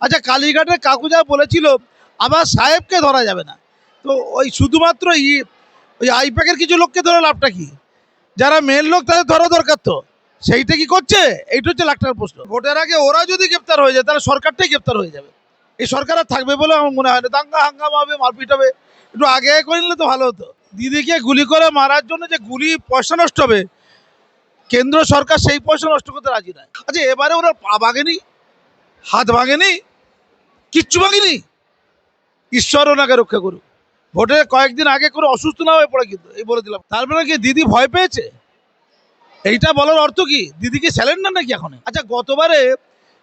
আচ্ছা, কালীঘাটের কাকু যা বলেছিল আবার সাহেবকে ধরা যাবে না, তো ওই শুধুমাত্র ওই আইপ্যাকের কিছু লোককে ধরে লাভটা কি? যারা মেন লোক তাদের ধরা দরকার, তো সেইটা কি করছে? এইটা হচ্ছে লাখ টাকার প্রশ্ন। ভোটের আগে ওরা যদি গ্রেপ্তার হয়ে যায় তাহলে সরকারটাই গ্রেপ্তার হয়ে যাবে। এই সরকার আর থাকবে বলে আমার মনে হয় না। দাঙ্গা হাঙ্গামা হবে, মারপিট হবে, একটু আগে করে নিলে তো ভালো হতো। দিদিকে গুলি করে মারার জন্য যে গুলি পয়সা নষ্ট হবে, কেন্দ্র সরকার সেই পয়সা নষ্ট করতে রাজি নয়। আচ্ছা, এবারে ওরা পা ভাঙেনি, হাত ভাঙেনি, কিচ্ছু ভাঙেনি। ঈশ্বর ওনাকে রক্ষা করুক। ভোটের কয়েকদিন আগে করে অসুস্থ না হয়ে পড়ে, কিন্তু এই বলে দিলাম। তারপরে কি দিদি ভয় পেয়েছে? এইটা বলার অর্থ কি? দিদি কি স্যালেন্ডার নাকি এখন? আচ্ছা, গতবারে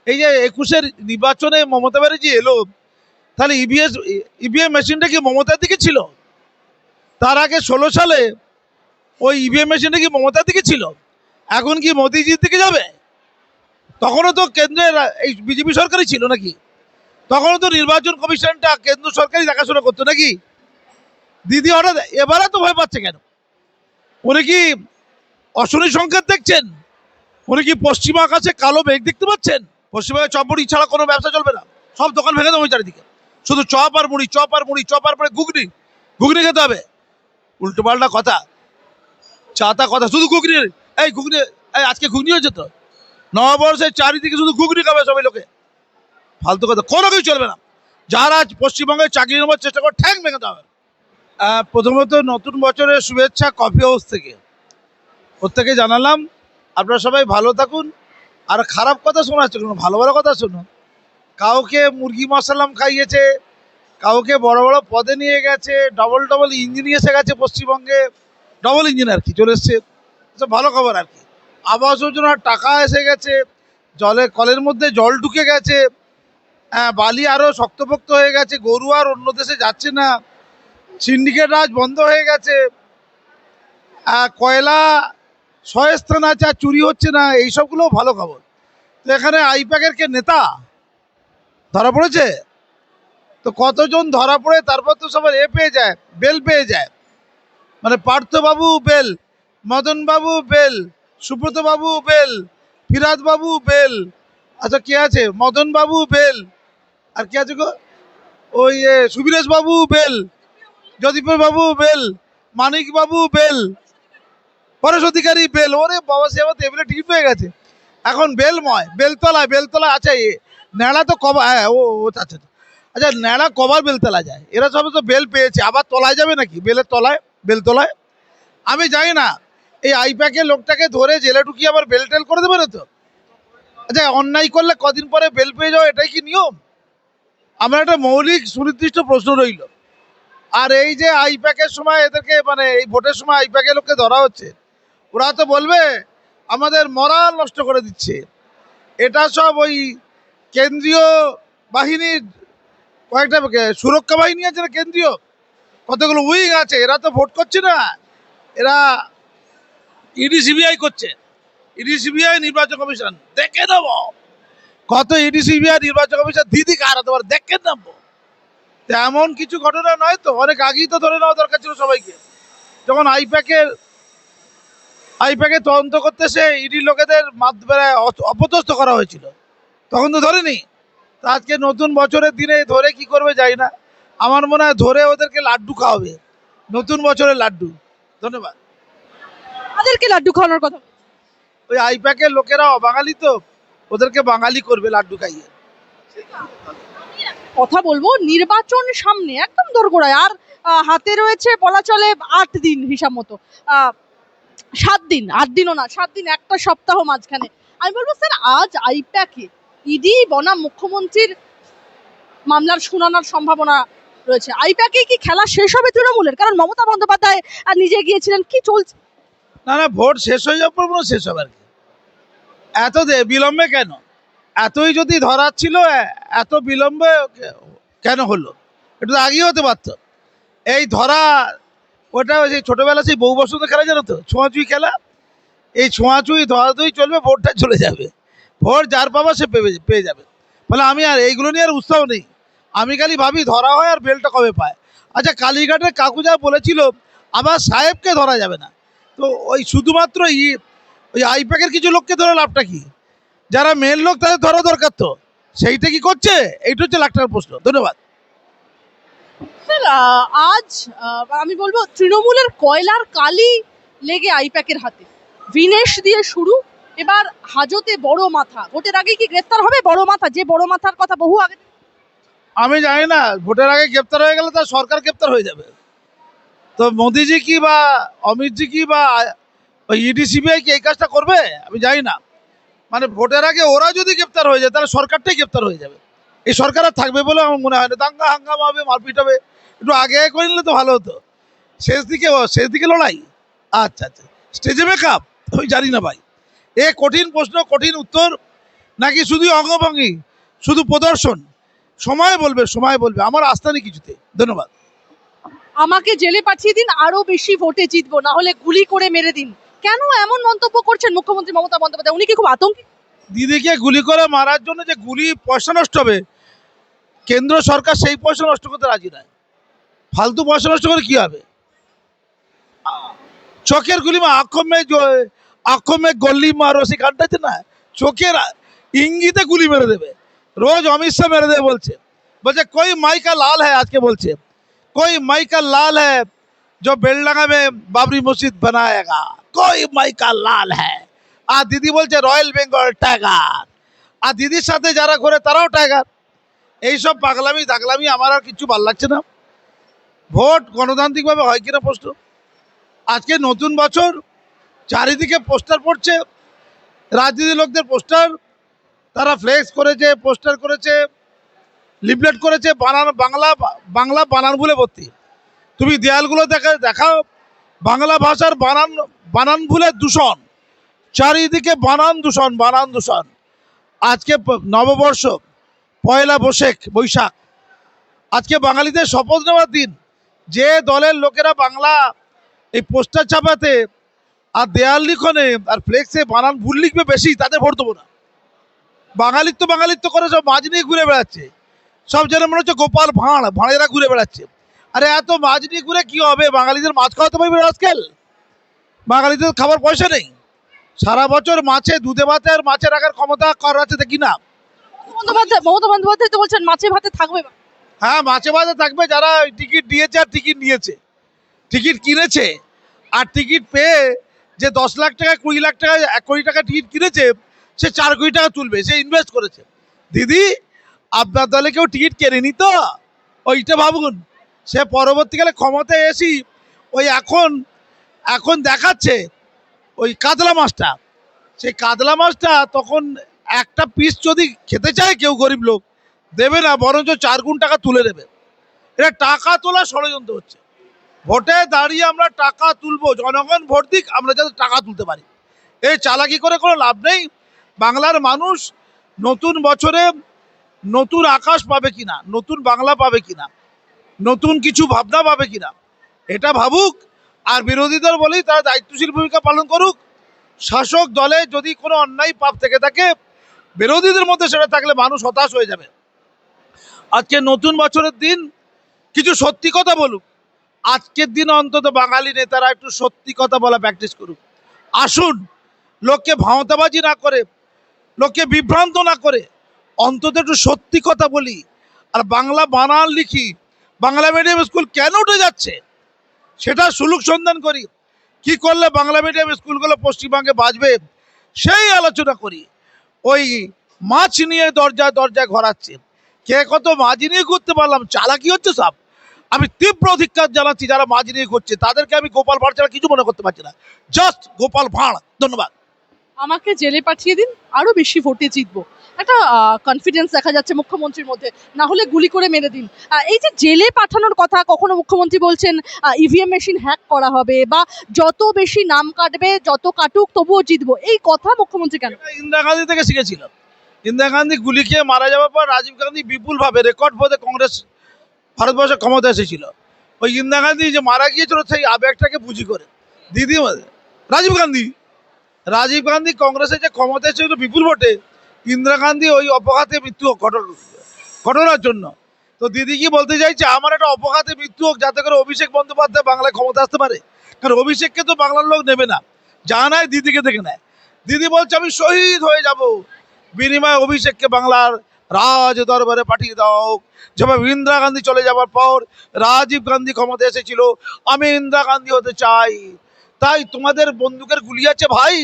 এই যে 21-এর নির্বাচনে মমতা ব্যানার্জি এলো, তাহলে ইভিএম মেশিনটা কি মমতার দিকে ছিল? তার আগে 16 সালে ওই ইভিএম মেশিনটা কি মমতার দিকে ছিল? এখন কি মোদিজির দিকে যাবে? তখনও তো কেন্দ্রের এই বিজেপি সরকারই ছিল নাকি? তখনও তো নির্বাচন কমিশনটা কেন্দ্র সরকারই দেখাশোনা করতো নাকি? দিদি হঠাৎ এবারে তো ভয় পাচ্ছে কেন? উনি কি অশনি সংকেত দেখছেন? উনি কি পশ্চিম আকাশে কালো মেঘ দেখতে পাচ্ছেন? পশ্চিমবঙ্গে চপ মুড়ি ছাড়া কোনো ব্যবসা চলবে না, সব দোকান ভেঙে দেবো চারিদিকে। শুধু চপ আর মুড়ি, চপ আর মুড়ি, চপ আর পরে ঘুগনি, ঘুগনি খেতে হবে। উল্টো পাল্টা কথা, চাতা কথা, শুধু ঘুগনি। এই ঘুগনি, এই আজকে ঘুগনি হয়েছে তো, নববর্ষের চারিদিকে শুধু ঘুগনি খাবে সবাই লোকে। ফালতু কথা কোনো কিছু চলবে না। যারা পশ্চিমবঙ্গে চাকরি নেওয়ার চেষ্টা করে ঠ্যাং ভেঙে দেওয়া হবে। প্রথমত নতুন বছরের শুভেচ্ছা কফি হাউস থেকে। প্রত্যেকে জানালাম আপনারা সবাই ভালো থাকুন। আর খারাপ কথা শোনাচ্ছে কোনো, ভালো ভালো কথা শুনুন। কাউকে মুরগি মশালাম খাইয়েছে, কাউকে বড় বড় পদে নিয়ে গেছে, ডবল ডবল ইঞ্জিন এসে গেছে পশ্চিমবঙ্গে, ডবল ইঞ্জিন আর কি চলে এসছে, সব ভালো খবর আর কি। আবাস যোজনার টাকা এসে গেছে, কলের মধ্যে জল ঢুকে গেছে, বালি আরও শক্তপোক্ত হয়ে গেছে, গরু আর অন্য দেশে যাচ্ছে না, সিন্ডিকেট রাজ বন্ধ হয়ে গেছে, কয়লা সহস্থান আছে আর চুরি হচ্ছে না, এইসবগুলো ভালো খবর। তো এখানে আইপ্যাকের কে নেতা ধরা পড়েছে, তো কতজন ধরা পড়ে তারপর তো সবার পেয়ে যায়, বেল পেয়ে যায়। মানে পার্থবাবু বেল, মদনবাবু বেল, সুব্রতবাবু বেল, ফিরাদবাবু বেল, আচ্ছা কে আছে, মদনবাবু বেল, আর কে আছে গো, ওই সুবিরেশ বাবু বেল, জ্যোতিপুর বাবু বেল, মানিক বাবু বেল, পরেশ অধিকারী বেল। ওরে বাবা, সে আমার টেবিলে টিকিট পেয়ে গেছে এখন বেলময়। বেলতলায়, বেলতলায় আছে ন্যাড়া তো কবা, হ্যাঁ ও আচ্ছা আচ্ছা, ন্যাড়া কবার বেলতলা যায়? এরা সব তো বেল পেয়েছে, আবার তলায় যাবে নাকি? বেলের তলায়, বেলতলায় আমি জানি না। এই আইপ্যাকের লোকটাকে ধরে জেলে ঢুকিয়ে আবার বেল টেল করে দেবে না তো? আচ্ছা, অন্যায় করলে কদিন পরে বেল পেয়ে যাও, এটাই কি নিয়ম? আমার একটা মৌলিক সুনির্দিষ্ট প্রশ্ন রইল। আর এই যে আইপ্যাকের সময় এদেরকে, মানে এই ভোটের সময় আইপ্যাকের লোককে ধরা হচ্ছে, ওরা তো বলবে আমাদের মরাল নষ্ট করে দিচ্ছে। এটা সব ওই কেন্দ্রীয় বাহিনীর কয়েকটা সুরক্ষা বাহিনী আছে না কেন্দ্রীয়, কতগুলো উইং আছে, এরা তো ভোট করছে না, এরা ইডি সিবিআই করছে। ইডি সিবিআই নির্বাচন কমিশন দেখে নেব কত ইডি সিবিআই নির্বাচন কমিশন দিদি কারাতে পারে, দেখে নেবো। এমন কিছু ঘটনা নয় তো, অনেক আগেই তো ধরে নেওয়া দরকার ছিল সবাইকে। যখন আইপ্যাকে তদন্ত করতে সে ইডি লোকেদের মাধ্যমে অপদস্থ করা হয়েছিল, তখন তো ধরেনি। তা আজকে নতুন বছরের দিনে ধরে কি করবে যাই না, আমার মনে হয় ধরে ওদেরকে লাড্ডু খাওয়াবে, নতুন বছরের লাড্ডু। ধন্যবাদ। তাদেরকে লাড্ডু খাওয়ানোর কথা ওই আইপ্যাকের লোকেরা বাঙালি তো, ওদেরকে বাঙালি করবে লাড্ডু খাইয়ে। কথা বলবো, নির্বাচন সামনে একদম দোরগোড়ায়, আর হাতে রয়েছে বলা চলে 8 দিন, হিসাব মতো 7 দিন, 8 দিনও না, 7 দিন, একটা সপ্তাহ মাঝখানে। আমি বলবো স্যার, আজ আইপ্যাকে ইডি বনাম মুখ্যমন্ত্রীর মামলার শুনানোর সম্ভাবনা রয়েছে। আইপ্যাকে কি খেলা শেষ হবে তৃণমূলের? কারণ মমতা বন্দ্যোপাধ্যায় নিজে গিয়েছিলেন, কি চলছে? না না, ভোট শেষ হয়ে যাওয়ার পর শেষ হবে আর কি। এত বিলম্বে কেন? এতই যদি ধরার ছিল, এত বিলম্বে কেন হলো? এটা তো আগেই হতে পারতো। এই ধরা, ওটা সেই ছোটোবেলা সেই বউ বসন্ত খেলা, জানো তো, ছোঁয়াছুঁই খেলা। এই ছোঁয়াছুঁই ধরাধরি চলবে, ভোটটা চলে যাবে। ভোট যার পাবা সে পেয়ে যাবে। ফলে আমি আর এইগুলো নিয়ে আর উৎসাহ নেই। আমি খালি ভাবি ধরা হয় আর বেলটা কবে পায়। আচ্ছা, কালীঘাটের কাকু যা বলেছিল আবার সাহেবকে ধরা যাবে না, তো ওই শুধুমাত্র ওই আইপ্যাকের কিছু লোককে ধরে লাভটা কি? যারা মেন লোক তাদের ধরা দরকার, তো সেইটা কি করছে? এইটা হচ্ছে লাখ টাকার প্রশ্ন। ধন্যবাদ। স্যার আজ আমি বলবো তৃণমূলের কয়লার কালি লেগে আইপ্যাকের হাতে, বিনেশ দিয়ে শুরু, এবার হাজতে বড় মাথা, ভোটের আগে কি গ্রেফতার হবে বড় মাথা, যে বড় মাথার কথা বহু আগে? আমি জানি না, ভোটের আগে গ্রেপ্তার হয়ে গেলে তার সরকার গ্রেপ্তার হয়ে যাবে। তো মোদিজি কি বা অমিতজি কি বা ইডি সিবিআই কি এই কাজটা করবে? আমি জানি না। মানে ভোটের আগে ওরা যদি গ্রেপ্তার হয়ে যায় তাহলে সরকারটাই গ্রেপ্তার হয়ে যাবে। এই সরকার আর থাকবে বলে আমার মনে হয় না। দাঙ্গা হাঙ্গামা হবে, মারপিট হবে, একটু আগে করে নিলে তো ভালো হতো। শেষ দিকে লড়াই। আচ্ছা আচ্ছা, স্টেজে মেকআপ, আমি জানি না ভাই। এ কঠিন প্রশ্ন, কঠিন উত্তর, নাকি শুধু অঙ্গভঙ্গি, শুধু প্রদর্শন? সময় বলবে, সময় বলবে। আমার আস্থা নেই কিছুতে। ধন্যবাদ। আমাকে জেলে পাঠিয়ে দিন, আরো বেশি ভোটে জিতবো, না হলে গুলি করে মেরে দিন। কেন এমন মন্তব্য করছেন মুখ্যমন্ত্রী মমতা বন্দ্যোপাধ্যায়? উনি কি খুব আতঙ্কি? দিদিকে গুলি করে মারার জন্য যে গুলি পয়সা নষ্ট হবে, কেন্দ্র সরকার সেই পয়সা নষ্ট করতে রাজি নয়। ফালতু পয়সা নষ্ট করে কি হবে? চোখের গুলি মা আঁখোं में গল্লি মারো, সেই গানটা আছে না, চোখের ইঙ্গিতে গুলি মেরে দেবে। রোজ অমিত শাহ মেরে দেবে বলছে। বলছে কই মাই কা লাল है, আজকে বলছে कोई माई का लाल है जो बेलडांगा में बाबरी मस्जिद बनाएगा, कोई माई का लाल है। আর দিদি বলছে রয়্যাল বেঙ্গল টাইগার। আর দিদির সাথে যারা ঘোরে তারাও টাইগার। এইসব পাগলামি দাগলামি আমার আর কিছু ভালো লাগছে না। ভোট গণতান্ত্রিকভাবে হয় কিনা প্রশ্ন। আজকে নতুন বছর, চারিদিকে পোস্টার পড়ছে, রাজনীতি লোকদের পোস্টার, তারা ফ্লেক্স করেছে, পোস্টার করেছে, লিফলেট করেছে, বাংলা বানান ভুলে ভর্তি। তুমি দেয়ালগুলো দেখাও, বাংলা ভাষার বানান ভুলে দূষণ, চারিদিকে বানান দূষণ। আজকে নববর্ষ, পয়লা বৈশাখ, আজকে বাঙালিদের শপথ নেওয়ার দিন। যে দলের লোকেরা বাংলা এই পোস্টার ছাপাতে আর দেয়াল লিখনে আর ফ্লেক্সে বানান ভুল লিখবে বেশি, তাদের ভোট দেবো না। বাঙালিত্ব করে সব মাঝ নিয়ে ঘুরে বেড়াচ্ছে, সব যেন মনে হচ্ছে গোপাল ভাঁড়েরা ঘুরে বেড়াচ্ছে। আরে এত মাছ নিয়ে ঘুরে কি হবে? বাঙালিদের মাছ খাওয়াতে পারবে আজকাল? বাঙালিদের খাবার পয়সা নেই। সারা বছর মাছে, দুধে ভাতে আর মাছে রাখার ক্ষমতা কার আছে দেখি না। মমতা বন্দ্যোপাধ্যায় তো বলছেন মাছে ভাতে থাকবে। হ্যাঁ, মাছে ভাতে থাকবে যারা টিকিট দিয়েছে আর টিকিট নিয়েছে, টিকিট কিনেছে আর টিকিট পেয়ে যে 10 লাখ টাকা, 20 লাখ টাকা, 1 কোটি টাকা টিকিট কিনেছে, সে 4 কোটি টাকা তুলবে, সে ইনভেস্ট করেছে। দিদি, আপনার দলে কেউ টিকিট কেনেনি তো? ওইটা ভাবুন। সে পরবর্তীকালে ক্ষমতায় এসি ওই এখন দেখাচ্ছে ওই কাতলা মাছটা, সেই কাতলা মাছটা তখন একটা পিস যদি খেতে চায় কেউ গরিব লোক, দেবে না, বরঞ্চ 4 গুণ টাকা তুলে নেবে। এটা টাকা তোলা ষড়যন্ত্র হচ্ছে। ভোটে দাঁড়িয়ে আমরা টাকা তুলবো, জনগণ ভোট দিক, আমরা যাতে টাকা তুলতে পারি। এই চালাকি করে কোনো লাভ নেই। বাংলার মানুষ নতুন বছরে নতুন আকাশ পাবে কিনা, নতুন বাংলা পাবে কিনা, নতুন কিছু ভাবনা পাবে কিনা, এটা ভাবুক। আর বিরোধী দল বলেই তারা দায়িত্বশীল ভূমিকা পালন করুক। শাসক দলে যদি কোনো অন্যায় পাপ থেকে থাকে, বিরোধীদের মধ্যে সেটা থাকলে মানুষ হতাশ হয়ে যাবে। আজকে নতুন বছরের দিন, কিছু সত্যি কথা বলুক। আজকের দিন অন্তত বাঙালি নেতারা একটু সত্যি কথা বলা প্র্যাকটিস করুক। আসুন, লোককে ভাঁওতাবাজি না করে, লোককে বিভ্রান্ত না করে অন্তত একটু সত্যি কথা বলি আর বাংলা বানান লিখি। বাংলা মিডিয়াম স্কুল কেন উঠে যাচ্ছে সেটা সুলুক সন্ধান করি। কি করলে বাংলা মিডিয়াম স্কুলগুলো পশ্চিমবঙ্গে বাঁচবে সেই আলোচনা করি। ওই মাছ নিয়ে দরজায় ঘোরাচ্ছে, কে কত মাছ নিয়ে ঘুরতে পারলাম, চালাকি হচ্ছে সব। আমি তীব্র ধিক্কার জানাচ্ছি যারা মাছ নিয়ে ঘুরছে, তাদেরকে আমি গোপাল ভাঁড় ছাড়া কিছু মনে করতে পারছি না, জাস্ট গোপাল ভাঁড়। ধন্যবাদ। আমাকে জেলে পাঠিয়ে দিন, আরো বেশি ভোটে জিতবো, একটা কনফিডেন্স দেখা যাচ্ছে মুখ্যমন্ত্রীর মধ্যে, না হলে গুলি করে মেরে দিন। এই যে জেলে পাঠানোর কথা, কখনো মুখ্যমন্ত্রী বলছেন ইভিএম মেশিন হ্যাক করা হবে, বা যত বেশি নাম কাটবে, যত কাটুক তবুও জিতবো, এই কথা মুখ্যমন্ত্রী কেন? ইন্দিরা গান্ধী থেকে শিখেছিল। ইন্দিরা গান্ধী গুলি খেয়ে মারা যাওয়ার পর রাজীব গান্ধী বিপুলভাবে রেকর্ড ভোটে কংগ্রেস ভারতবর্ষে ক্ষমতা এসেছিল। ওই ইন্দিরা গান্ধী যে মারা গিয়েছিল সেই আবেগটাকে পুঁজি করে দিদি রাজীব গান্ধী কংগ্রেসের যে ক্ষমতা এসেছিল বিপুল ভোটে, ইন্দিরা গান্ধী ওই অপঘাতে মৃত্যু ঘটনার জন্য। তো দিদি কি বলতে চাইছে, আমার একটা অপঘাতে মৃত্যু হোক যাতে করে অভিষেক বন্দ্যোপাধ্যায় বাংলায় ক্ষমতা আসতে পারে। কারণ অভিষেককে তো বাংলার লোক নেবে না, যা নেয় দিদিকে দেখে নেয়। দিদি বলছে আমি শহীদ হয়ে যাব, বিনিময়ে অভিষেককে বাংলার রাজ দরবারে পাঠিয়ে দেওয়া হোক। যেভাবে ইন্দিরা গান্ধী চলে যাওয়ার পর রাজীব গান্ধী ক্ষমতা এসেছিল, আমি ইন্দিরা গান্ধী হতে চাই, তাই তোমাদের বন্দুকের গুলি আছে ভাই,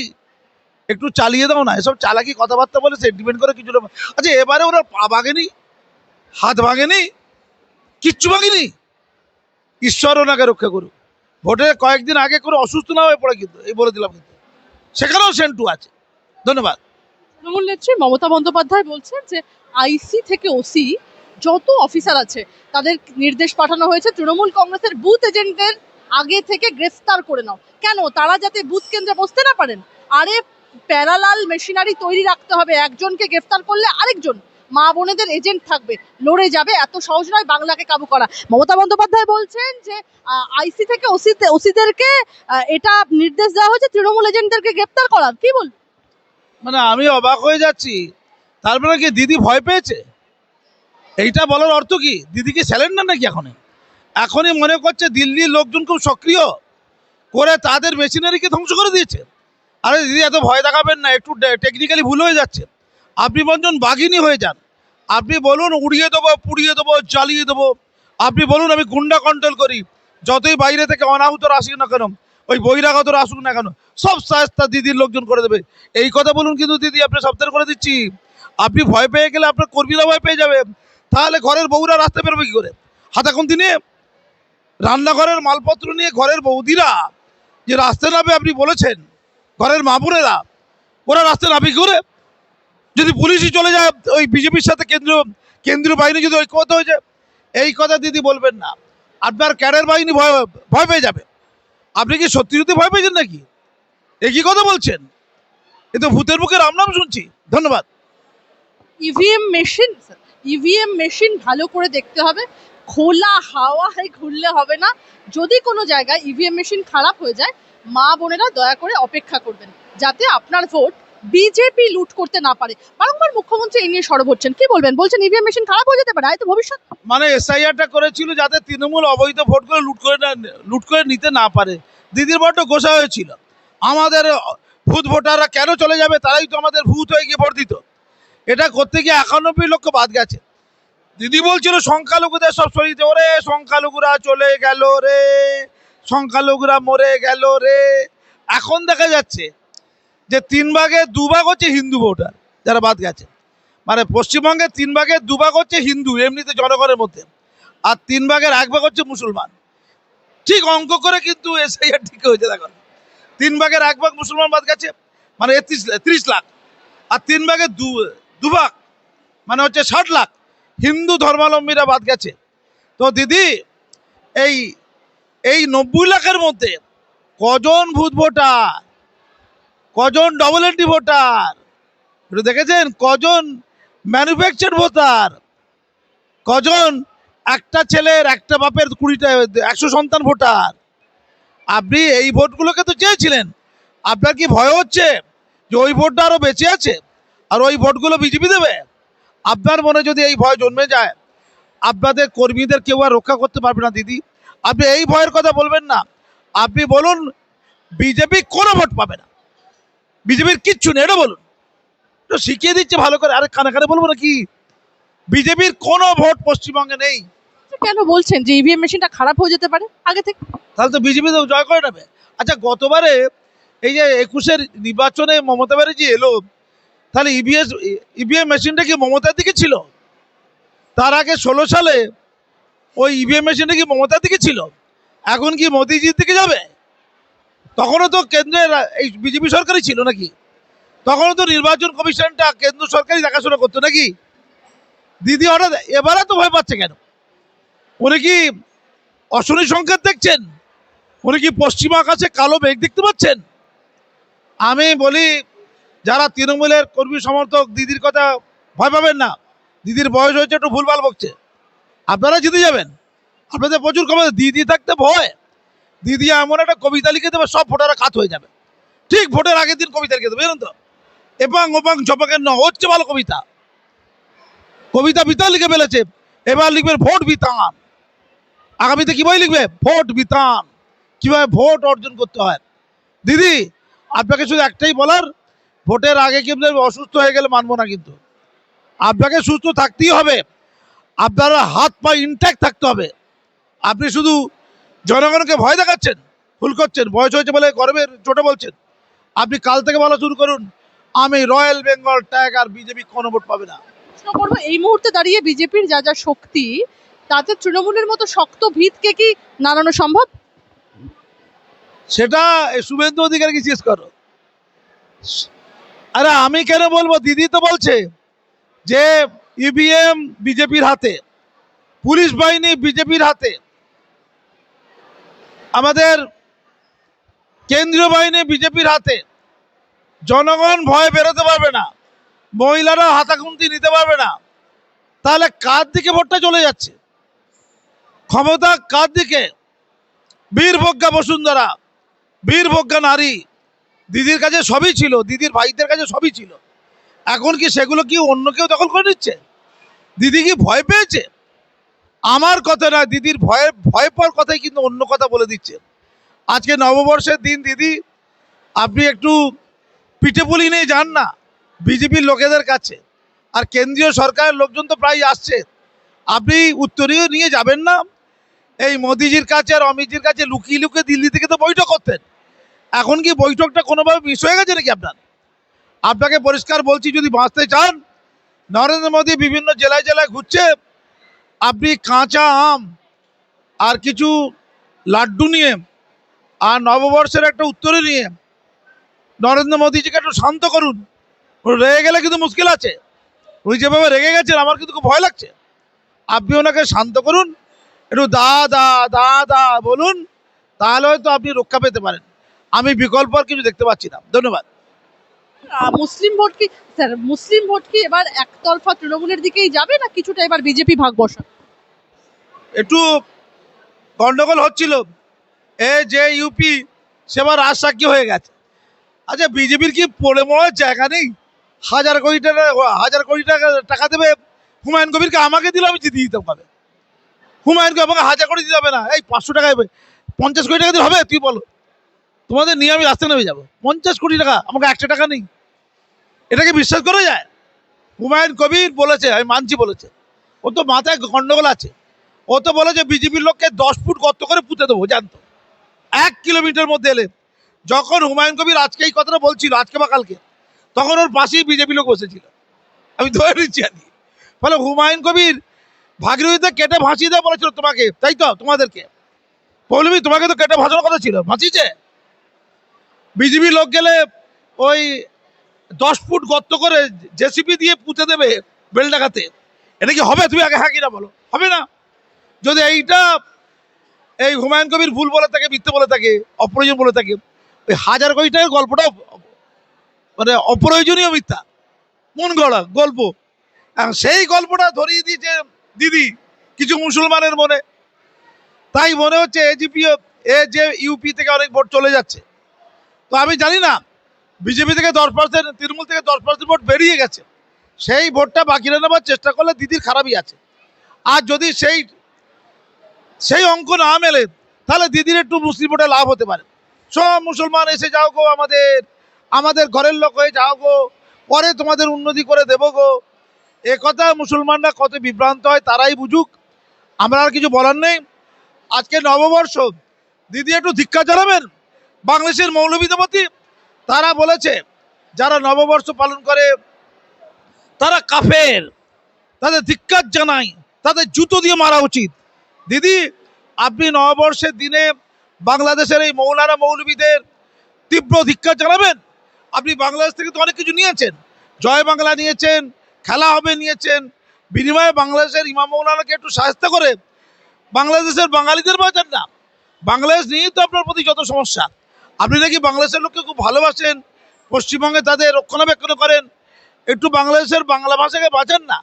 একটু চালিয়ে দাও না। এসব চালাকি কথাবার্তা বলে সেন্টিমেন্ট করে কিছু লোক। আচ্ছা, এবারে ওরা পা ভাঙেনি, হাত ভাঙেনি, কিচ্ছু ভাঙেনি। ঈশ্বর ওনাকে রক্ষা করুক। ভোটের কয়েকদিন আগে করে অসুস্থ না হয়ে পড়ে, কিন্তু এই বলে দিলাম, কিন্তু সেখানেও সেন্টু আছে। ধন্যবাদ। তৃণমূল নেত্রী মমতা বন্দ্যোপাধ্যায় বলছেন যে আইসি থেকে ওসি যত অফিসার আছে তাদের নির্দেশ পাঠানো হয়েছে তৃণমূল কংগ্রেসের বুথ এজেন্টদের আগে থেকে গ্রেফতার করে নাও। কেন? তারা যাতে বুথ কেন্দ্রে বসতে না পারেন। আরে প্যারালাল মেশিনারি তৈরি রাখতে হবে, একজনকে গ্রেফতার করলে আরেকজন মা বোনেদের এজেন্ট থাকবে, লড়ে যাবে। এত সহজ নয় বাংলাকে কাবু করা। মমতা বন্দ্যোপাধ্যায় বলছেন যে আইসি থেকে ওসিদেরকে এটা নির্দেশ দেওয়া হয়েছে তৃণমূল এজেন্টদেরকে গ্রেফতার করার। কি বল? মানে আমি অবাক হয়ে যাচ্ছি। তারপরে কি দিদি ভয় পেয়েছে? এইটা বলার অর্থ কি? দিদি কি স্যালেন্ডার নাকি? এখনই মনে করছে দিল্লির লোকজন খুব সক্রিয় করে তাদের মেশিনারিকে ধ্বংস করে দিয়েছে। আরে দিদি, এত ভয় দেখাবেন না, একটু টেকনিক্যালি ভুল হয়ে যাচ্ছে। আপনি বঞ্জন বাঘিনী হয়ে যান। আপনি বলুন উড়িয়ে দেবো, পুড়িয়ে দেবো, জ্বালিয়ে দেবো। আপনি বলুন আমি গুন্ডা কন্ট্রোল করি। যতই বাইরে থেকে অনাহুতরা আসুক না কেন, ওই বহিরাগতরা আসুক না কেন, সব সাহায্য দিদির লোকজন করে দেবে। এই কথা বলুন, কিন্তু দিদি আপনি সাবধান করে দিচ্ছি, আপনি ভয় পেয়ে গেলে আপনার কর্মীরা ভয় পেয়ে যাবে। তাহলে ঘরের বউরা রাস্তায় বেরোবে কী করে? হাতাখুন্তি নিয়ে, রান্নাঘরের মালপত্র নিয়ে ঘরের বৌদিরা যে রাস্তায় নামবে আপনি বলেছেন, ঘরের মা বোনেরা ওরা রাস্তায় নামবে কী করে? যদি পুলিশই চলে যায়, ওই বিজেপির সাথে কেন্দ্রীয় বাহিনী যদি ঐক্যবদ্ধ হয়ে যায়, এই কথা দিদি বলবেন না। আপনার ক্যাডার বাহিনী ভয় ভয় পেয়ে যাবে। আপনি কি সত্যি সত্যি ভয় পেয়েছেন নাকি? একই কথা বলছেন, এ তো ভূতের মুখে রাম নাম শুনছি। ধন্যবাদ। ইভিএম মেশিন ভালো করে দেখতে হবে, খোলা হাওয়ায় ঘুরলে হবে না। যদি কোনো জায়গায় ইভিএম মেশিন খারাপ হয়ে যায়, মা বোনেরা দয়া করে অপেক্ষা করবেন, যাতে আপনার ভোট বিজেপি লুট করতে না পারে। বারংবার মুখ্যমন্ত্রী এই নিয়ে সরব হচ্ছেন। কি বলবেন? বলছেন ইভিএম মেশিন খারাপ হয়ে যেতে পারে, হয়তো ভবিষ্যৎ। মানে এসআইআরটা করেছিল যাতে তৃণমূল অবৈধ ভোটগুলো লুট করে নিতে না পারে। দিদির বড্ড গোসা হয়েছিল, আমাদের ভূত ভোটাররা কেন চলে যাবে, তারাই তো আমাদের ভূত হয়ে গিয়ে ভোট দিত। এটা করতে গিয়ে 91 লক্ষ বাদ গেছে। দিদি বলছিল সংখ্যালঘুদের সব সরিয়ে, ওরে সংখ্যালঘুরা চলে গেল রে, সংখ্যালঘুরা মরে গেল রে। এখন দেখা যাচ্ছে যে 3 ভাগে 2 ভাগ হচ্ছে হিন্দু ভোটার যারা বাদ গেছে। মানে পশ্চিমবঙ্গে 3 ভাগের 2 ভাগ হচ্ছে হিন্দু এমনিতে জনগণের মধ্যে, আর 3 ভাগের 1 ভাগ হচ্ছে মুসলমান। ঠিক অঙ্ক করে কিন্তু এসআইআর ঠিক হয়েছে। দেখো, 3 ভাগের 1 ভাগ মুসলমান বাদ গেছে, মানে 30 লাখ। আর 3 ভাগের দু ভাগ মানে হচ্ছে 60 লাখ হিন্দু ধর্মাবলম্বীরা বাদ গেছে। তো দিদি, এই 90 লাখের মধ্যে কজন ভূত ভোটার, কজন ডবল এন্ট্রি ভোটার একটু দেখেছেন? কজন ম্যানুফ্যাকচার ভোটার, কজন একটা ছেলের একটা বাপের 100 সন্তান ভোটার। আপনি এই ভোটগুলোকে তো চেয়েছিলেন। আপনার কি ভয় হচ্ছে যে ওই ভোটটা আরও বেঁচে আছে আর ওই ভোটগুলো বিজেপি দেবে? আপনার মনে যদি এই ভয় জন্মে যায়, আপনাদের কর্মীদের কেউ আর রক্ষা করতে পারবে না দিদি। আপনি এই ভয়ের কথা বলবেন না। আপনি বলুন বিজেপি কোনো ভোট পাবে না, বিজেপির কিচ্ছু নেই, এটা বলুন। তো শিখিয়ে দিচ্ছে ভালো করে, আরে কানে কানে বলবো নাকি? বিজেপির কোনো ভোট পশ্চিমবঙ্গে নেই। কেন বলছেন যে ইভিএম মেশিনটা খারাপ হয়ে যেতে পারে আগে থেকে? তাহলে তো বিজেপি তো জয় করে নেবে। আচ্ছা, গতবারে এই যে 21-এর নির্বাচনে মমতা ব্যানার্জি এলো, তাহলে ইভিএম মেশিনটা কি মমতার দিকে ছিল? তার আগে 16 সালে ওই ইভিএম মেশিনটা কি মমতার দিকে ছিল? এখন কি মোদিজির দিকে যাবে? তখনও তো কেন্দ্রের এই বিজেপি সরকারই ছিল নাকি? তখনও তো নির্বাচন কমিশনটা কেন্দ্র সরকারই দেখাশোনা করতো নাকি? দিদি হঠাৎ এবারে তো ভয় পাচ্ছে কেন? উনি কি অশনি সংকেত দেখছেন? উনি কি পশ্চিম আকাশে কালো মেঘ দেখতে পাচ্ছেন? আমি বলি, যারা তৃণমূলের কর্মী সমর্থক, দিদির কথা ভয় পাবেন না। দিদির বয়স হয়েছে, একটু ভুলভাল বকছে। আপনারা জিতে যাবেন, আপনাদের প্রচুর ক্ষমতা। দিদি থাকতে ভয়? দিদি এমন একটা কবিতা লিখে দেবে, সব ভোটাররা কাত হয়ে যাবে। ঠিক ভোটের আগের দিন কবিতা লিখে দেবে, জানেন তো? এপাং ওপাং জপাকের ন হচ্ছে ভালো কবিতা, কবিতা বিতান লিখে ফেলেছে। এবার লিখবেন ভোট বিতান। আগামীতে কি বই লিখবে? ভোট বিতান, কিভাবে ভোট অর্জন করতে হয়। দিদি, আপনাকে শুধু একটাই বলার, ভোটের আগে কিন্তু অসুস্থ হয়ে গেলে মানবো না কিন্তু। আপনাকে সুস্থ থাকতেই হবে, আপনার হাত পা ইনট্যাক্ট থাকতে হবে। আপনি শুধু জনগণকে ভয় দেখাচ্ছেন, ভুল করছেন। বয়স হয়েছে বলে গর্বের চোটে বলছেন। আপনি কাল থেকে বলা শুরু করুন, আমি রয়্যাল বেঙ্গল টাইগার, বিজেপি কোনো ভোট পাবে না। প্রশ্ন করবো, এই মুহূর্তে দাঁড়িয়ে বিজেপির যা যা শক্তি, তাতে তৃণমূলের মতো শক্ত ভিতকে কি নাড়ানো সম্ভব? সেটা এই শুভেন্দু অধিকারীকে জিজ্ঞেস করো। আরে আমি কেন বলবো? দিদি তো বলছে যে ইভিএম বিজেপির হাতে, পুলিশ বাহিনী বিজেপির হাতে, আমাদের কেন্দ্রীয় বাহিনী বিজেপির হাতে, জনগণ ভয়ে বেরোতে পারবে না, মহিলারা হাতাখুন্তি নিতে পারবে না। তাহলে কার দিকে ভোটটা চলে যাচ্ছে? ক্ষমতা কার দিকে? বীরভোগ্যা বসুন্ধরা, বীরভোগ্যা নারী, দিদির কাছে সবই ছিল, দিদির ভাইদের কাছে সবই ছিল। এখন কি সেগুলো কি অন্য কেউ দখল করে নিচ্ছে? দিদি কি ভয় পেয়েছে? আমার কথা না, দিদির ভয় পাওয়ার কথাই কিন্তু অন্য কথা বলে দিচ্ছে। আজকে নববর্ষের দিন দিদি, আপনি একটু পিঠে পুলি নিয়ে যান না বিজেপির লোকেদের কাছে। আর কেন্দ্রীয় সরকারের লোকজন তো প্রায় আসছে, আপনি উত্তরীয় নিয়ে যাবেন না এই মোদিজির কাছে আর অমিতজির কাছে? লুকিয়ে লুকিয়ে দিল্লি থেকে তো বৈঠক করতেন, এখন কি বৈঠকটা কোনোভাবে মিস হয়ে গেছে নাকি আপনার? আপনাকে পরিষ্কার বলছি, যদি বাঁচতে চান, নরেন্দ্র মোদী বিভিন্ন জেলায় জেলায় ঘুরছে, আপনি কাঁচা আম আর কিছু লাড্ডু নিয়ে আর নববর্ষের একটা উত্তরে নিয়ে নরেন্দ্র মোদীজিকে একটু শান্ত করুন। রেগে গেলে কিন্তু মুশকিল আছে। উনি যেভাবে রেগে গেছেন, আমার কিন্তু খুব ভয় লাগছে। আপনি ওনাকে শান্ত করুন, একটু দা দা দা দা বলুন, তাহলে হয়তো আপনি রক্ষা পেতে পারেন। আমি বিকল্প আর কিছু দেখতে পাচ্ছি না। ধন্যবাদ। মুসলিম ভোট কি স্যার, মুসলিম ভোট কি এবার একতরফা তৃণমূলের দিকেই যাবে, না কিছুটা এবার বিজেপি ভাগ বসা? একটু গন্ডগোল হচ্ছিল, এ যে ইউপি সেবার রাজসাক্ষী হয়ে গেছে। আচ্ছা, বিজেপির কি পড়ে মরার জায়গা নেই? হাজার কোটি টাকা দেবে হুমায়ুন কবিরকে, আমাকে দিলে আমি জিতিয়ে দিতাম পাবে। হুমায়ুনকে আমাকে 1000 কোটি দিতে হবে না, এই 500 টাকায় 50 কোটি টাকা দিলে হবে? তুই বলো, তোমাদের নিয়ে আমি রাস্তায় নেমে যাবো। 50 কোটি টাকা, আমাকে 100 টাকা নেই, এটাকে বিশ্বাস করা যায়? হুমায়ুন কবির বলেছে, আমি মানছি বলেছে, ও তো মাথায় গন্ডগোল আছে। ও তো বলেছে বিজেপির লোককে 10 ফুট গর্ত করে পুঁতে দেবো, জানতো 1 কিলোমিটার মধ্যে এলে। যখন হুমায়ুন কবির আজকে এই কথাটা বলছিল, আজকে বা কালকে, তখন ওর পাশেই বিজেপি লোক বসেছিল, আমি ধরে নিচ্ছি আর কি। ফলে হুমায়ুন কবির ভাগীরথীতে কেটে ভাসিয়ে দেওয়া বলেছিল তোমাকে, তাই তো? তোমাদেরকে পৌলমী, তোমাকে তো কেটে ভাসানোর কথা ছিল, ভাসিয়েছে। বিজেপি লোক গেলে ওই 10 ফুট গর্ত করে জেসিপি দিয়ে পুঁতে দেবে বেলডাকাতে। এটা কি হবে? তুমি আগে হ্যাঁ কিনা বলো, হবে না। যদি এইটা এই হুমায়ুন কবির ভুল বলে থাকে, মিথ্যে বলে থাকে, অপ্রয়োজন বলে থাকে, ওই 1000 কোটি টাকার গল্পটা মানে অপ্রয়োজনীয় মিথ্যা, মন গড়া গল্প। সেই গল্পটা ধরিয়ে দিয়েছে দিদি কিছু মুসলমানের মনে। তাই মনে হচ্ছে এজিপিও, এ যে ইউপি থেকে অনেক ভোট চলে যাচ্ছে। তো আমি জানি না, বিজেপি থেকে 10%, তৃণমূল থেকে 10% ভোট বেরিয়ে গেছে, সেই ভোটটা বাকিরা নেবার চেষ্টা করলে দিদির খারাপই আছে। আর যদি সেই অঙ্ক না মেলে, তাহলে দিদির একটু মুসলিম ভোটে লাভ হতে পারে। সব মুসলমান এসে যাও গো, আমাদের ঘরের লোক হয়ে যাও গো, পরে তোমাদের উন্নতি করে দেবো গো। এ কথা মুসলমানরা কত বিভ্রান্ত হয় তারাই বুঝুক, আমরা আর কিছু বলার নেই। আজকে নববর্ষ, দিদি একটু ধিক্কার জানাবেন বাংলাদেশের মৌলবীদের প্রতি। তারা বলেছে যারা নববর্ষ পালন করে তারা কাফের, তাদের ধিক্কার জানাই, তাদের জুতো দিয়ে মারা উচিত। দিদি, আপনি নববর্ষের দিনে বাংলাদেশের এই মৌলানা মৌলবীদের তীব্র ধিক্কার জানাবেন। আপনি বাংলাদেশ থেকে তো অনেক কিছু নিয়েছেন, জয় বাংলা নিয়েছেন, খেলা হবে নিয়েছেন, বিনিময়ে বাংলাদেশের ইমাম মৌলানাকে একটু সাহায্য করে বাংলাদেশের বাঙালিদের বাঁচান না। বাংলাদেশ নিয়েই তো আপনার প্রতি যত সমস্যা। আপনি নাকি বাংলাদেশের লোককে খুব ভালোবাসেন, পশ্চিমবঙ্গে তাদের রক্ষণাবেক্ষণ করেন, একটু বাংলাদেশের বাংলা ভাষাকে বাঁচান না,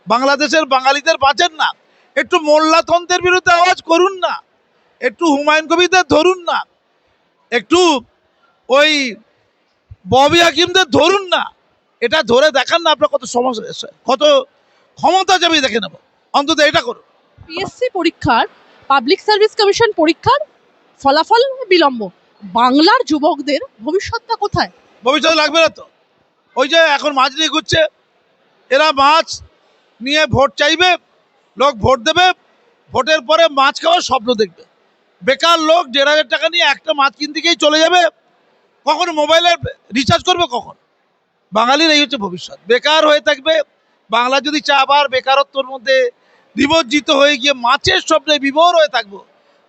বাংলাদেশের বাঙালিদের বাঁচান না। একটু মোল্লাতন্ত্রের বিরুদ্ধে আওয়াজ করুন না, একটু হুমায়ুন কবিরদের ধরুন না, একটু ওই ববি হাকিমদের ধরুন না। এটা ধরে দেখান না আপনার কত সমস্যা, কত ক্ষমতা যাবে, দেখে নেব। অন্তত এটা করুন। পিএসসি পরীক্ষার, পাবলিক সার্ভিস কমিশন পরীক্ষার ফলাফল বিলম্ব, বাংলার যুবকদের ভবিষ্যৎটা কোথায়? ভবিষ্যতে লাগবে না তো, ওই যে এখন মাঝ দিয়ে ঘুরছে, এরা মাছ নিয়ে ভোট চাইবে, লোক ভোট দেবে, ভোটের পরে মাছ খাওয়ার স্বপ্ন দেখবে। বেকার লোক 1,500 টাকা নিয়ে একটা মাছ কিনতে গিয়েই চলে যাবে, কখন মোবাইলে রিচার্জ করবে কখন? বাঙালির এই হচ্ছে ভবিষ্যৎ, বেকার হয়ে থাকবে। বাংলা যদি চা আবার বেকারত্বর মধ্যে নিমজ্জিত হয়ে গিয়ে মাছের স্বপ্নে বিভোর হয়ে থাকবো,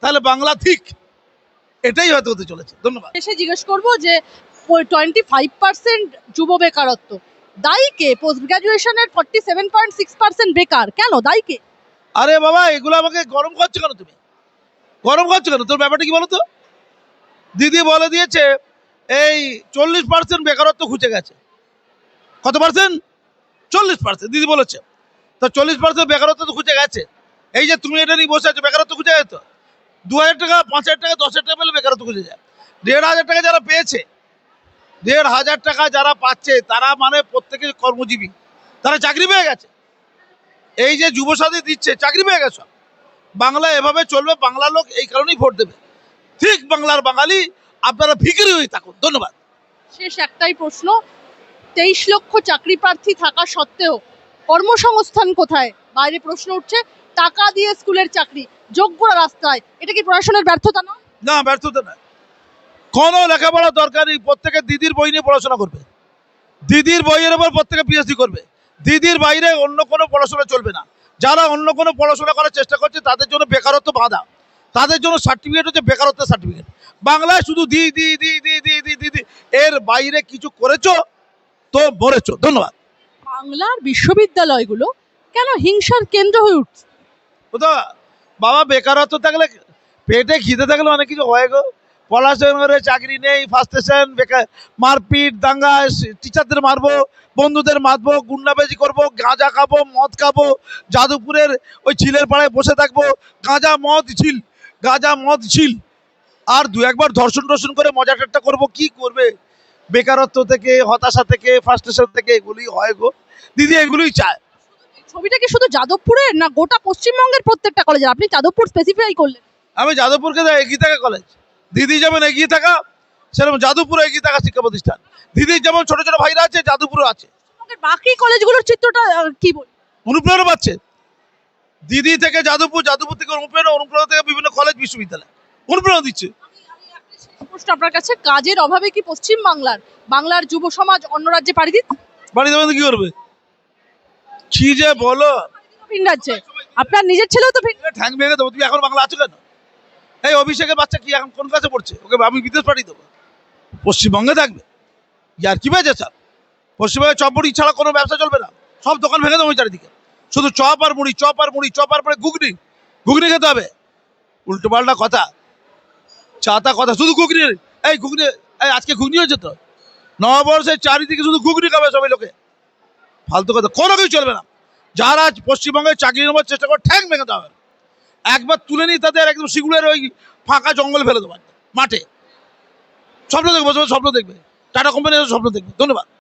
তাহলে বাংলা ঠিক এটাই হয়তো হতে চলেছে। ধন্যবাদ। এসে জিজ্ঞেস করবো যে 25% যুব বেকারত্ব, দায়ী কে? পোস্ট গ্রাজুয়েশনের 47.6% বেকার, কেন দায়ী কে? আরে বাবা, এগুলো আমাকে গরম খাচ্ছে কেন? তুমি গরম খাচ্ছ কেন? তোর ব্যাপারটা কি বলো তো? দিদি বলে দিয়েছে এই 40% বেকারত্ব ঘুচে গেছে। কত পার্সেন্ট? 40% দিদি বলেছে। তো 40% বেকারত্ব তো ঘুচে গেছে। এই যে তুমি এটা নিয়ে বসে আছো, বেকারত্ব ঘুচে গেছে তো। 2,000 টাকা, 5,000 টাকা, 10,000 টাকা পেলে বেকারত্ব ঘুচে যায়। 1,500 টাকা যারা পেয়েছে, 1,500 টাকা যারা পাচ্ছে, তারা মানে প্রত্যেকে কর্মজীবী, তারা চাকরি পেয়ে গেছে। এই যে যুবসাথী দিচ্ছে, চাকরি পেয়ে গেছে। বাংলা এভাবে চলবে, বাংলা লোক এই কারণেই ভোট দেবে। ঠিক বাংলার বাঙালি, আপনারা ফিকিরি হয়ে থাকুন। ধন্যবাদ। শেষ একটাই প্রশ্ন, 23 লক্ষ চাকরি প্রার্থী থাকা সত্ত্বেও কর্মসংস্থান কোথায়? বাইরে প্রশ্ন উঠছে, টাকা দিয়ে স্কুলের চাকরি, যোগ্যরা রাস্তায়, এটা কি প্রশাসনের ব্যর্থতা নয়? না, ব্যর্থতা না। কোনো লেখাপড়া দরকার নেই, প্রত্যেকে দিদির বই নিয়ে পড়াশোনা করবে, দিদির বইয়ের উপর প্রত্যেকে পিএইচডি করবে। দিদির বাইরে অন্য কোনো পড়াশোনা চলবে না। যারা অন্য কোনো পড়াশোনা করার চেষ্টা করছে, তাদের জন্য বেকারত্ব বাধা, তাদের জন্য সার্টিফিকেট হচ্ছে বেকারত্বের সার্টিফিকেট। বাংলায় শুধু দি দি দি দি দি দি দি দি, এর বাইরে কিছু করেছো তো মরেছো। ধন্যবাদ। বাংলার বিশ্ববিদ্যালয়গুলো কেন হিংসার কেন্দ্র হয়ে উঠছে? বুঝতো বাবা, বেকারত্ব থাকলে, পেটে খিদে থাকলে অনেক কিছু হয় গো। পড়াশোনা করে চাকরি নেই, ফার্স্টেশন, বেকার, মারপিট, দাঙ্গা, টিচারদের মারবো, বন্ধুদের মারবো, গুন্ডাবাজি করবো, গাঁজা খাবো, মদ খাবো, যাদবপুরের ওই ছিলের পাড়ায় বসে থাকবো, গাঁজা মদ ছিল, গাঁজা মদ ছিল, আর 2-1বার ধর্ষণ টর্ষণ করে মজা ঠাট্টা করবো। কি করবে? বেকারত্ব থেকে, হতাশা থেকে, ফার্স্টেশন থেকে এগুলি হয় গো। দিদি এগুলোই চায়। ছবিটা কি শুধু যাদবপুরের, না গোটা পশ্চিমবঙ্গের প্রত্যেকটা কলেজের? আপনি যাদবপুর স্পেসিফাই করলেন। আমি যাদবপুরকে এগিয়ে থাকা কলেজ, দিদি যেমন এগিয়ে থাকা, সেরকম যাদবপুরে এগিয়ে থাকা শিক্ষা প্রতিষ্ঠান। দিদির যেমন ছোট ছোট ভাইরা আছে, যাদবপুরও আছে। পশ্চিমবঙ্গের বাকি কলেজগুলোর চিত্রটা কি বলি? অনুপ্রেরণা পাচ্ছে দিদি থেকে যাদবপুর, যাদবপুর থেকে অনুপ্রেরণা, অনুপ্রেরণা থেকে বিভিন্ন কলেজ বিশ্ববিদ্যালয় অনুপ্রেরণা দিচ্ছে। প্রশ্ন আপনার কাছে, কাজের অভাবে কি বাংলার যুব সমাজ অন্য রাজ্যে পাড়ি দিচ্ছে? বাড়ি দেবেন কি করবে? কি যে বলো, ভিন রাজ্যে আপনার নিজের ছেলেও তো ঠ্যাং ভেঙে দেবো। তুমি এখন বাংলা আছো কেন? এই অভিষেকের বাচ্চা কি এখন কোন ক্লাসে পড়ছে? ওকে আমি বিদেশ পাঠিয়ে দেবো, পশ্চিমবঙ্গে থাকবে। ইয়ার কি বেজে চাপ? পশ্চিমবঙ্গে চপ মুড়ি ছাড়া কোনো ব্যবসা চলবে না, সব দোকান ভেঙে দেবো চারিদিকে। শুধু চপ আর মুড়ি, চপ আর মুড়ি, চপ আর পরে ঘুগনি, ঘুগনি খেতে হবে। উল্টো পাল্টা কথা, চাতা কথা, শুধু ঘুগনি। এই ঘুগনি, এই আজকে ঘুগনি হয়েছে তো, নববর্ষের চারিদিকে শুধু ঘুগনি খাবে সবাই লোকে। ফালতু কথা কোনো কিছু চলবে না। যারা পশ্চিমবঙ্গে চাকরি নেওয়ার চেষ্টা করে, ঠ্যাং ভেঙে দেওয়া হবে। একবার তুলে নিই তাদের একদম শিগুড়ের ওই ফাঁকা জঙ্গল ফেলে দেবো মাঠে। স্বপ্ন দেখবো, স্বপ্ন দেখবে, টাটা কোম্পানি স্বপ্ন দেখবে। ধন্যবাদ।